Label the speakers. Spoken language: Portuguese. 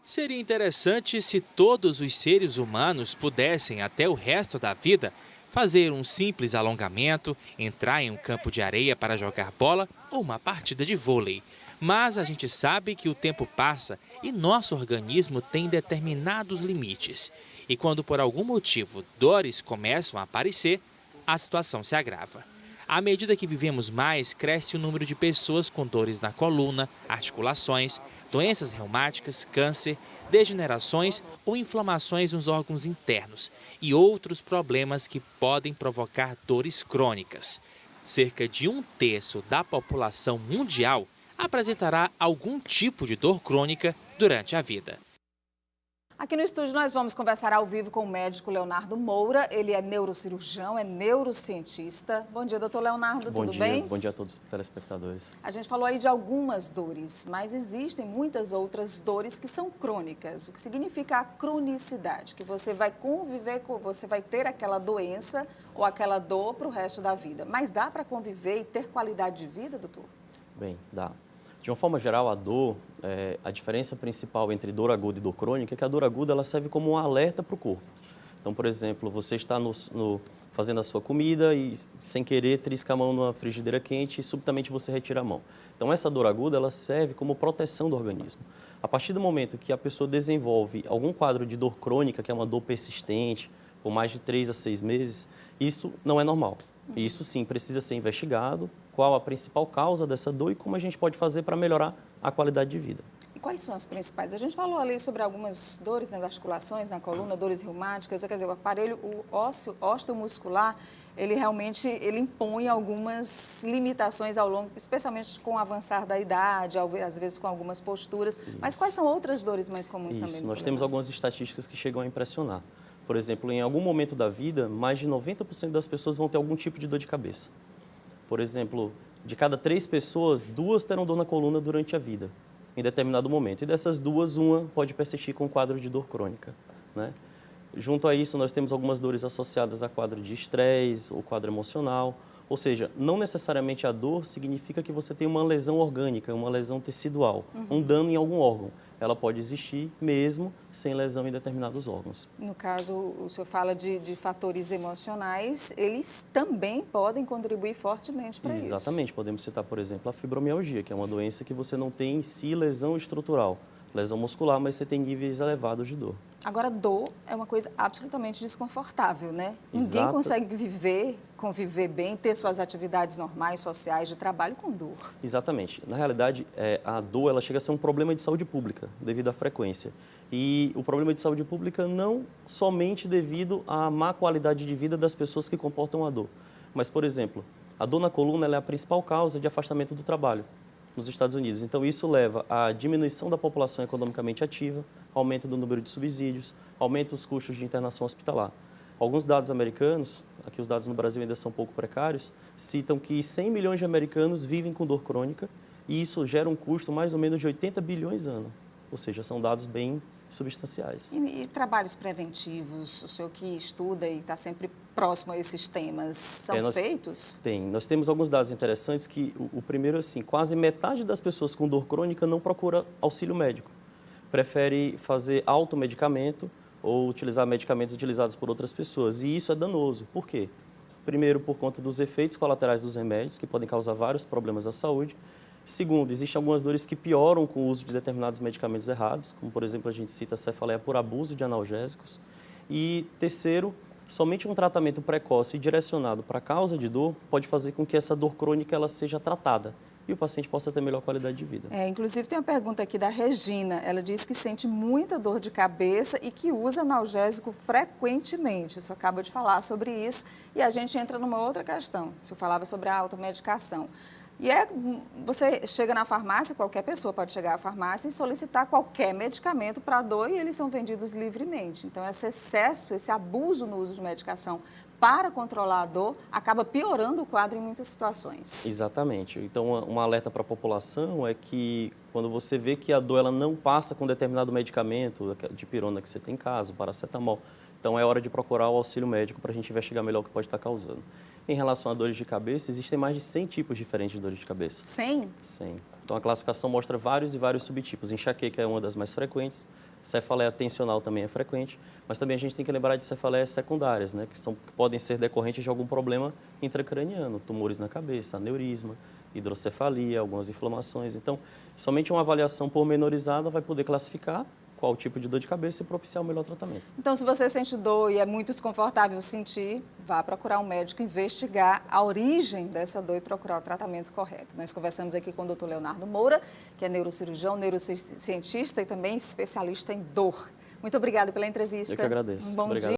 Speaker 1: Seria interessante se todos os seres humanos pudessem, até o resto da vida, fazer um simples alongamento, entrar em um campo de areia para jogar bola ou uma partida de vôlei. Mas a gente sabe que o tempo passa e nosso organismo tem determinados limites. E quando por algum motivo dores começam a aparecer, a situação se agrava. À medida que vivemos mais, cresce o número de pessoas com dores na coluna, articulações, doenças reumáticas, câncer, degenerações ou inflamações nos órgãos internos e outros problemas que podem provocar dores crônicas. Cerca de um terço da população mundial apresentará algum tipo de dor crônica durante a vida.
Speaker 2: Aqui no estúdio nós vamos conversar ao vivo com o médico Leonardo Moura. Ele é neurocirurgião, é neurocientista. Bom dia, doutor Leonardo, tudo bem?
Speaker 3: Bom dia a todos os telespectadores.
Speaker 2: A gente falou aí de algumas dores, mas existem muitas outras dores que são crônicas. O que significa a cronicidade? Que você vai conviver, você vai ter aquela doença ou aquela dor para o resto da vida. Mas dá para conviver e ter qualidade de vida, doutor?
Speaker 3: Bem, dá. De uma forma geral, a dor, a diferença principal entre dor aguda e dor crônica é que a dor aguda ela serve como um alerta para o corpo. Então, por exemplo, você está fazendo a sua comida e, sem querer, trisca a mão numa frigideira quente e, subitamente, você retira a mão. Então, essa dor aguda ela serve como proteção do organismo. A partir do momento que a pessoa desenvolve algum quadro de dor crônica, que é uma dor persistente, por mais de 3 a 6 meses, isso não é normal. E isso, sim, precisa ser investigado, qual a principal causa dessa dor e como a gente pode fazer para melhorar a qualidade de vida.
Speaker 2: E quais são as principais? A gente falou ali sobre algumas dores nas articulações, na coluna, dores reumáticas, quer dizer, o aparelho osteomuscular, ele realmente impõe algumas limitações ao longo, especialmente com o avançar da idade, às vezes com algumas posturas. Isso. Mas quais são outras dores mais comuns também?
Speaker 3: Nós temos algumas estatísticas que chegam a impressionar. Por exemplo, em algum momento da vida, mais de 90% das pessoas vão ter algum tipo de dor de cabeça. Por exemplo, de cada 3 pessoas, 2 terão dor na coluna durante a vida, em determinado momento. E dessas 2, uma pode persistir com um quadro de dor crônica, né? Junto a isso, nós temos algumas dores associadas a quadro de estresse ou quadro emocional. Ou seja, não necessariamente a dor significa que você tem uma lesão orgânica, uma lesão tecidual, um dano em algum órgão. Ela pode existir mesmo sem lesão em determinados órgãos.
Speaker 2: No caso, o senhor fala de fatores emocionais, eles também podem contribuir fortemente para isso.
Speaker 3: Exatamente. Podemos citar, por exemplo, a fibromialgia, que é uma doença que você não tem em si lesão estrutural, lesão muscular, mas você tem níveis elevados de dor.
Speaker 2: Agora, dor é uma coisa absolutamente desconfortável, né?
Speaker 3: Exato.
Speaker 2: Ninguém consegue conviver bem, ter suas atividades normais, sociais, de trabalho com dor.
Speaker 3: Exatamente. Na realidade, a dor ela chega a ser um problema de saúde pública, devido à frequência. E o problema de saúde pública não somente devido à má qualidade de vida das pessoas que comportam a dor. Mas, por exemplo, a dor na coluna ela é a principal causa de afastamento do trabalho nos Estados Unidos. Então, isso leva à diminuição da população economicamente ativa, aumento do número de subsídios, aumento dos custos de internação hospitalar. Alguns dados americanos, aqui os dados no Brasil ainda são um pouco precários, citam que 100 milhões de americanos vivem com dor crônica e isso gera um custo mais ou menos de 80 bilhões ano. Ou seja, são dados bem substanciais.
Speaker 2: E trabalhos preventivos, o senhor que estuda e está sempre próximo a esses temas, são feitos?
Speaker 3: Nós temos alguns dados interessantes que o primeiro, assim, quase metade das pessoas com dor crônica não procura auxílio médico. Prefere fazer automedicamento ou utilizar medicamentos utilizados por outras pessoas. E isso é danoso. Por quê? Primeiro, por conta dos efeitos colaterais dos remédios, que podem causar vários problemas à saúde. Segundo, existem algumas dores que pioram com o uso de determinados medicamentos errados, como, por exemplo, a gente cita a cefaleia por abuso de analgésicos. E terceiro, somente um tratamento precoce e direcionado para a causa de dor pode fazer com que essa dor crônica ela seja tratada e o paciente possa ter melhor qualidade de vida.
Speaker 2: Inclusive, tem uma pergunta aqui da Regina. Ela diz que sente muita dor de cabeça e que usa analgésico frequentemente. O senhor acaba de falar sobre isso e a gente entra numa outra questão. O senhor falava sobre a automedicação. E você chega na farmácia, qualquer pessoa pode chegar à farmácia e solicitar qualquer medicamento para dor e eles são vendidos livremente. Então, esse excesso, esse abuso no uso de medicação para controlar a dor acaba piorando o quadro em muitas situações.
Speaker 3: Exatamente. Então, um alerta para a população é que quando você vê que a dor ela não passa com determinado medicamento, de pirona que você tem em casa, o paracetamol, então é hora de procurar o auxílio médico para a gente investigar melhor o que pode estar causando. Em relação a dores de cabeça, existem mais de 100 tipos diferentes de dores de cabeça.
Speaker 2: 100?
Speaker 3: 100. Então, a classificação mostra vários e vários subtipos. Enxaqueca é uma das mais frequentes, cefaleia tensional também é frequente, mas também a gente tem que lembrar de cefaleias secundárias, né, que podem ser decorrentes de algum problema intracraniano, tumores na cabeça, aneurisma, hidrocefalia, algumas inflamações. Então, somente uma avaliação pormenorizada vai poder classificar qual tipo de dor de cabeça e propiciar o melhor tratamento.
Speaker 2: Então, se você sente dor e é muito desconfortável sentir, vá procurar um médico, investigar a origem dessa dor e procurar o tratamento correto. Nós conversamos aqui com o Dr. Leonardo Moura, que é neurocirurgião, neurocientista e também especialista em dor. Muito obrigada pela entrevista.
Speaker 3: Eu que agradeço.
Speaker 2: Um bom dia.